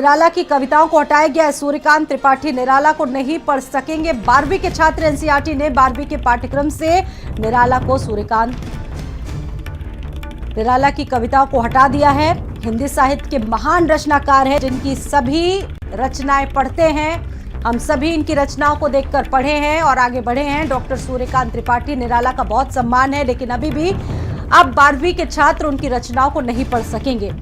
निराला की कविताओं को हटाया गया है। सूर्यकांत त्रिपाठी निराला को नहीं पढ़ सकेंगे। 12वीं के छात्र एनसीईआरटी ने 12वीं के पाठ्यक्रम से सूर्यकांत निराला की कविताओं को हटा दिया है। हिंदी साहित्य के महान रचनाकार हैं, जिनकी सभी रचनाएं पढ़ते हैं। हम सभी इनकी रचनाओं को देखकर पढ़े हैं और आगे बढ़े हैं। डॉक्टर सूर्यकांत त्रिपाठी निराला का बहुत सम्मान है, लेकिन अभी भी अब 12वीं के छात्र उनकी रचनाओं को नहीं पढ़ सकेंगे।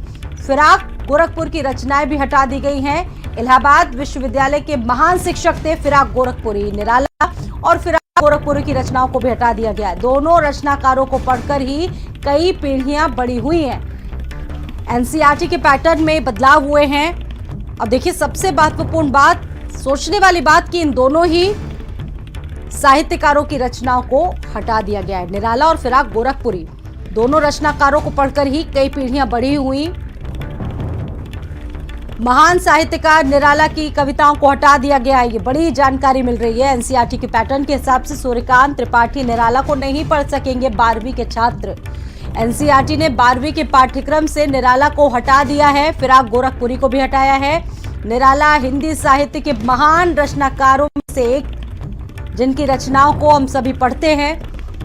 फिराक गोरखपुर की रचनाएं भी हटा दी गई हैं। इलाहाबाद विश्वविद्यालय के महान शिक्षक थे फिराक गोरखपुरी निराला, और फिराक गोरखपुरी की रचनाओं को भी हटा दिया गया है। दोनों रचनाकारों को पढ़कर ही कई पीढ़ियां बड़ी हुई हैं। एनसीईआरटी के पैटर्न में बदलाव हुए हैं। अब देखिए, सबसे महत्वपूर्ण बात, सोचने वाली बात कि इन दोनों ही साहित्यकारों की रचनाओं को हटा दिया गया है। निराला और फिराक गोरखपुरी दोनों रचनाकारों को पढ़कर ही कई पीढ़ियां बड़ी हुई। महान साहित्यकार निराला की कविताओं को हटा दिया गया है। ये बड़ी जानकारी मिल रही है। एनसीईआरटी के पैटर्न के हिसाब से सूर्यकांत त्रिपाठी निराला को नहीं पढ़ सकेंगे 12वीं के छात्र। एनसीईआरटी ने 12वीं के पाठ्यक्रम से निराला को हटा दिया है। फिराक गोरखपुरी को भी हटाया है। निराला हिंदी साहित्य के महान रचनाकारों में से एक, जिनकी रचनाओं को हम सभी पढ़ते हैं।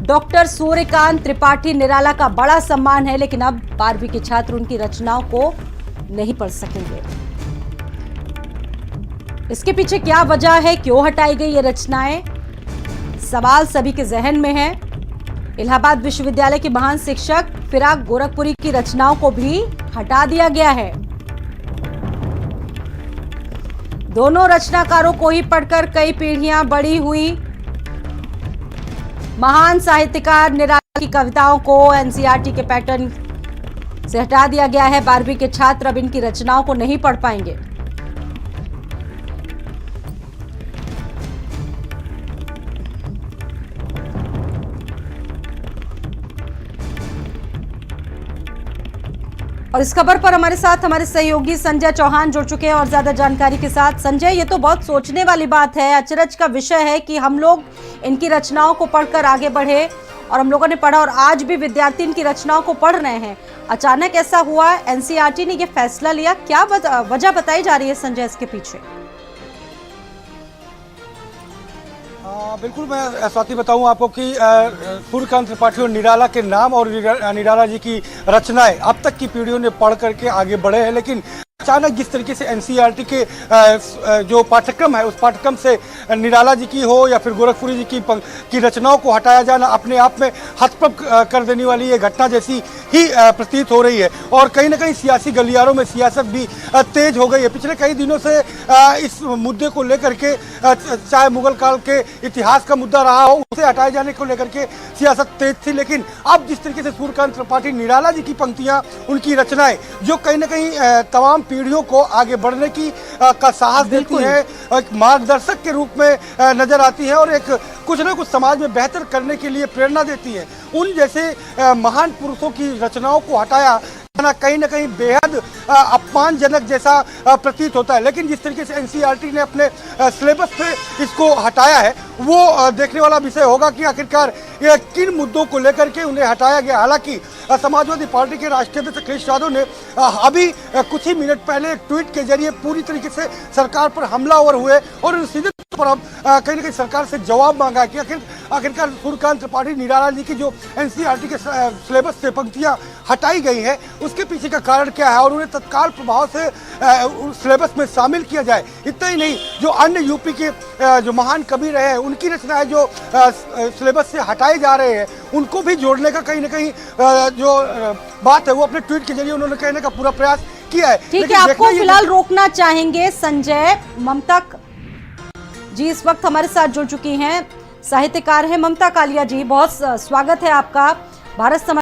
डॉक्टर सूर्यकांत त्रिपाठी निराला का बड़ा सम्मान है, लेकिन अब 12वीं के छात्र उनकी रचनाओं को नहीं पढ़ सकेंगे। इसके पीछे क्या वजह है, क्यों हटाई गई ये रचनाएं, सवाल सभी के जहन में है। इलाहाबाद विश्वविद्यालय के महान शिक्षक फिराक गोरखपुरी की रचनाओं को भी हटा दिया गया है। दोनों रचनाकारों को ही पढ़कर कई पीढ़ियां बड़ी हुई। महान साहित्यकार निराला की कविताओं को एनसीईआरटी के पैटर्न से हटा दिया गया है। 12वीं के छात्र अब इनकी रचनाओं को नहीं पढ़ पाएंगे। और इस खबर पर हमारे साथ हमारे सहयोगी संजय चौहान जुड़ चुके हैं और ज्यादा जानकारी के साथ। संजय, ये तो बहुत सोचने वाली बात है, अचरज का विषय है कि हम लोग इनकी रचनाओं को पढ़कर आगे बढ़े, और हम लोगों ने पढ़ा और आज भी विद्यार्थी इनकी रचनाओं को पढ़ रहे हैं। अचानक ऐसा हुआ, एनसीईआरटी ने ये फैसला लिया, क्या वजह बताई जा रही है संजय इसके पीछे? बिल्कुल, मैं स्वाति बताऊं आपको कि सूर्यकांत त्रिपाठी और निराला के नाम और निराला जी की रचनाएं अब तक की पीढ़ियों ने पढ़ करके आगे बढ़े हैं, लेकिन अचानक जिस तरीके से एनसीईआरटी के जो पाठ्यक्रम है उस पाठ्यक्रम से निराला जी की हो या फिर गोरखपुरी जी की रचनाओं को हटाया जाना अपने आप में हतप्रभ कर देने वाली ये घटना जैसी ही प्रतीत हो रही है। और कहीं ना कहीं सियासी गलियारों में सियासत भी तेज हो गई है। पिछले कई दिनों से इस मुद्दे को लेकर के, चाहे मुगल काल के इतिहास का मुद्दा रहा हो, उसे हटाए जाने को लेकर के सियासत तेज थी, लेकिन अब जिस तरीके से सूर्यकांत त्रिपाठी निराला जी की पंक्तियां, उनकी रचनाएं जो कहीं ना कहीं तमाम पीढ़ियों को आगे बढ़ने की का साहस देती है, एक मार्गदर्शक के रूप में नजर आती है और एक कुछ ना कुछ समाज में बेहतर करने के लिए प्रेरणा देती है, उन जैसे महान पुरुषों की रचनाओं को हटाया कहीं ना कहीं बेहद अपमानजनक जैसा प्रतीत होता है। लेकिन जिस तरीके से एनसीईआरटी ने अपने सिलेबस से इसको हटाया है, वो देखने वाला विषय होगा कि आखिरकार ये किन मुद्दों को लेकर के उन्हें हटाया गया। हालांकि समाजवादी पार्टी के राष्ट्रीय अध्यक्ष अखिलेश यादव ने अभी कुछ ही मिनट पहले एक ट्वीट के जरिए पूरी तरीके से सरकार पर हमलावर हुए और सीधे पर अब कहीं ना कहीं सरकार से जवाब मांगा कि आखिरकार सूर्यकांत त्रिपाठी निराला जी की जो एनसीईआरटी के सिलेबस से पंक्तियां हटाई गई है, उसके पीछे का कारण क्या है और उन्हें तत्काल प्रभाव से सिलेबस में शामिल किया जाए। इतना ही नहीं, जो अन्य यूपी के जो महान कवि रहे हैं, उनकी रचनाएं जो सिलेबस से हटाए जा रहे हैं, उनको भी जोड़ने का कहीं ना कहीं जो बात है वो अपने ट्वीट के जरिए उन्होंने कहने का पूरा प्रयास किया है। ठीक है, आपको फिलहाल रोकना चाहेंगे संजय। ममता जी इस वक्त हमारे साथ जुड़ चुकी हैं, साहित्यकार हैं ममता कालिया जी। बहुत स्वागत है आपका भारत समाज